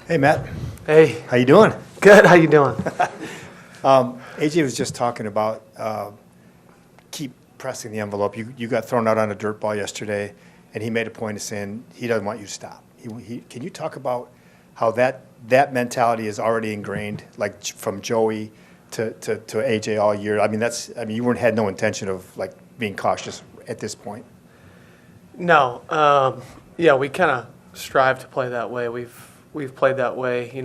Hey, Matt. Hey, How you doing? good. How you doing? AJ was just talking about keep pressing the envelope. You got thrown out on a dirt ball yesterday, and he made a point of saying he doesn't want you to stop. Can you talk about how that mentality is already ingrained, like from Joey to AJ all year? I mean, you had no intention of like being cautious at this point. No. Yeah, we kind of strive to play that way. We've played that way,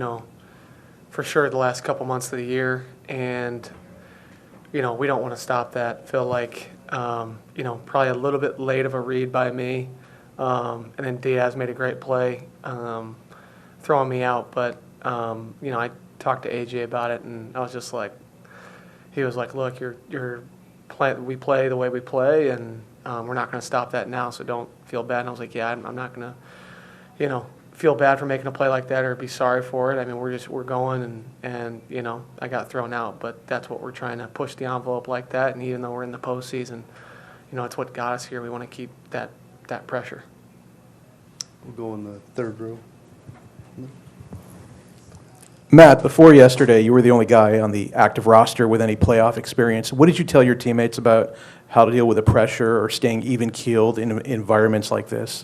for sure the last couple months of the year, and we don't want to stop that. Feel like probably a little bit late of a read by me, and then Diaz made a great play, throwing me out. But I talked to AJ about it, and I was just like, he was like, "Look, we play the way we play, and we're not going to stop that now. So don't feel bad." And I was like, "Yeah, I'm not going to, feel bad for making a play like that or be sorry for it. I mean, we're going and I got thrown out, but that's what we're trying to push the envelope like that. And even though we're in the postseason, it's what got us here. We want to keep that pressure." We'll go in the third row. Matt, before yesterday, you were the only guy on the active roster with any playoff experience. What did you tell your teammates about how to deal with the pressure or staying even-keeled in environments like this?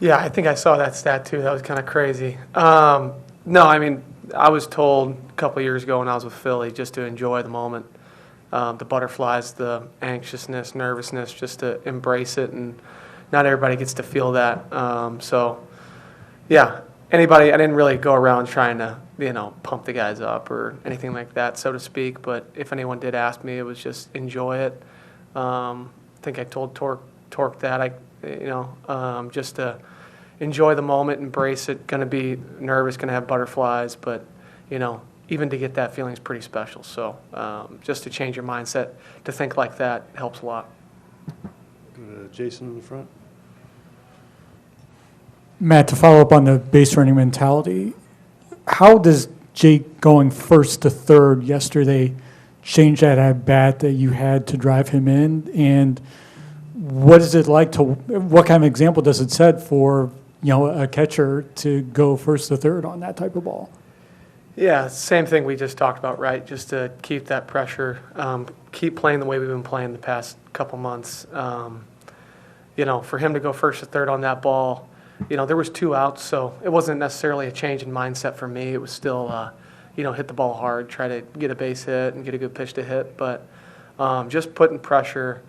Yeah, I think I saw that stat too. That was kind of crazy. No, I mean, I was told a couple of years ago when I was with Philly just to enjoy the moment, the butterflies, the anxiousness, nervousness, just to embrace it, and not everybody gets to feel that. Yeah, I didn't really go around trying to, pump the guys up or anything like that, so to speak. But if anyone did ask me, it was just enjoy it. I think I told Torque that just to enjoy the moment, embrace it. Going to be nervous, going to have butterflies, but even to get that feeling is pretty special. So just to change your mindset to think like that helps a lot. Go to Jason in the front. Matt, to follow up on the base running mentality, how does Jake going first to third yesterday change that at bat that you had to drive him in? And what is it like what kind of example does it set for, a catcher to go first to third on that type of ball? Yeah, same thing we just talked about, right? Just to keep that pressure, keep playing the way we've been playing the past couple months. For him to go first to third on that ball, there was 2 outs, so it wasn't necessarily a change in mindset for me. It was still, hit the ball hard, try to get a base hit and get a good pitch to hit. But just putting pressure,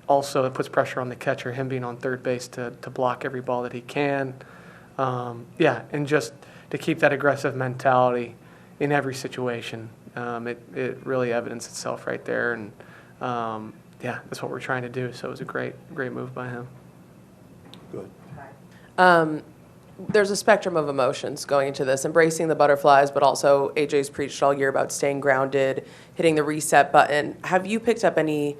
also it puts pressure on the catcher, him being on third base to block every ball that he can. And just to keep that aggressive mentality in every situation. It really evidenced itself right there. And, that's what we're trying to do. So it was a great move by him. Good. There's a spectrum of emotions going into this, embracing the butterflies, but also AJ's preached all year about staying grounded, hitting the reset button. Have you picked up any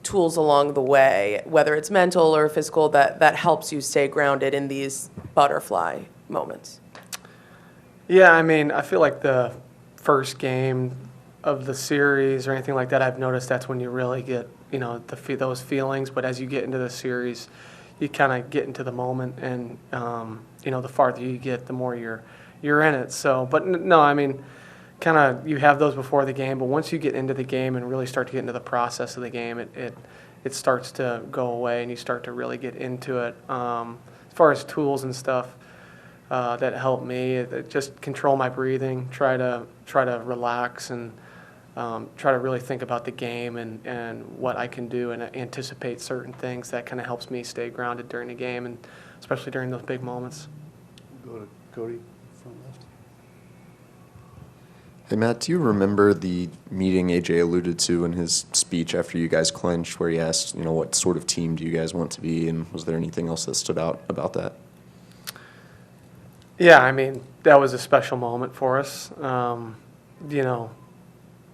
tools along the way, whether it's mental or physical, that helps you stay grounded in these butterfly moments? Yeah, I feel like the first game of the series or anything like that, I've noticed that's when you really get, those feelings. But as you get into the series, you kind of get into the moment, and the farther you get, the more you're in it. So, but no, kind of you have those before the game, but once you get into the game and really start to get into the process of the game, it starts to go away, and you start to really get into it. As far as tools and stuff that help me, just control my breathing, try to relax, and try to really think about the game and what I can do and anticipate certain things. That kind of helps me stay grounded during the game, and especially during those big moments. Go to Cody, front left. Hey, Matt, do you remember the meeting AJ alluded to in his speech after you guys clinched, where he asked, what sort of team do you guys want to be, and was there anything else that stood out about that? Yeah, that was a special moment for us.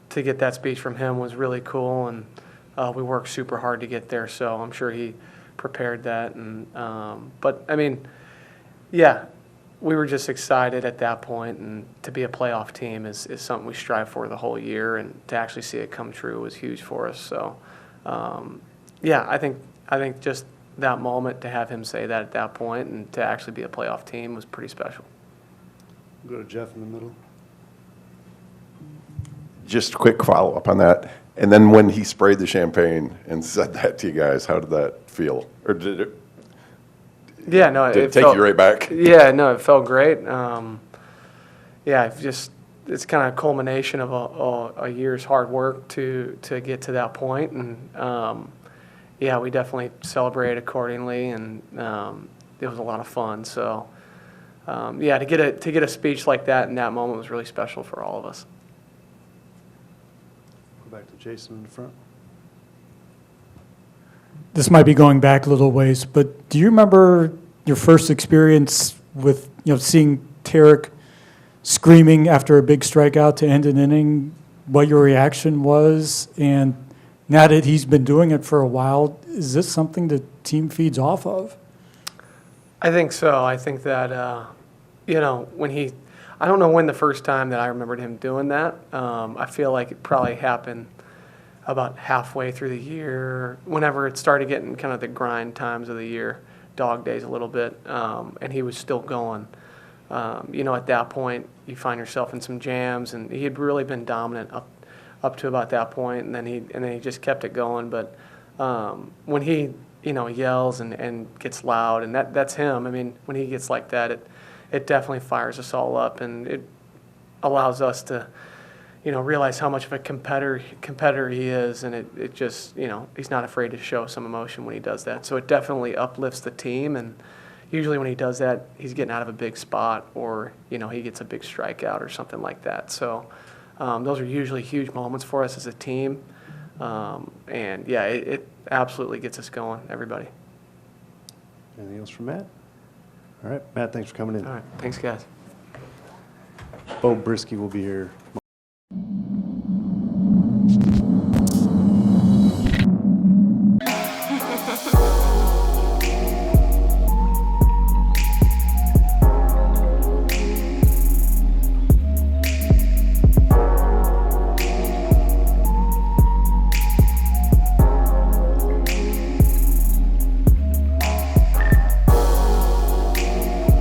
To get that speech from him was really cool, and we worked super hard to get there, so I'm sure he prepared that. And we were just excited at that point, and to be a playoff team is something we strive for the whole year, and to actually see it come true was huge for us. So, I think just that moment, to have him say that at that point and to actually be a playoff team, was pretty special. Go to Jeff in the middle. Just a quick follow-up on that. And then when he sprayed the champagne and said that to you guys, how did that feel? Or did it, Yeah, no, did it take felt, you right back? Yeah, no, it felt great. Yeah, it's kind of a culmination of a year's hard work to get to that point, and yeah, we definitely celebrated accordingly, and it was a lot of fun. So yeah, to get a speech like that in that moment was really special for all of us. Go back to Jason in the front. This might be going back a little ways, but do you remember your first experience with, seeing Tarik screaming after a big strikeout to end an inning, what your reaction was? And now that he's been doing it for a while, is this something the team feeds off of? I think so. I think that, when I don't know when the first time that I remembered him doing that. I feel like it probably happened about halfway through the year, whenever it started getting kind of the grind times of the year, dog days a little bit, and he was still going. At that point, you find yourself in some jams, and he had really been dominant up to about that point, and then he just kept it going. But when he yells and gets loud, and that's him. I mean, when he gets like that, it definitely fires us all up, and it allows us to realize how much of a competitor he is, and it just he's not afraid to show some emotion when he does that. So it definitely uplifts the team, and usually when he does that, he's getting out of a big spot, or he gets a big strikeout or something like that. So those are usually huge moments for us as a team, and yeah, it absolutely gets us going. Everybody. Anything else from Matt? All right, Matt, thanks for coming in. All right, thanks guys. Bo Brisky will be here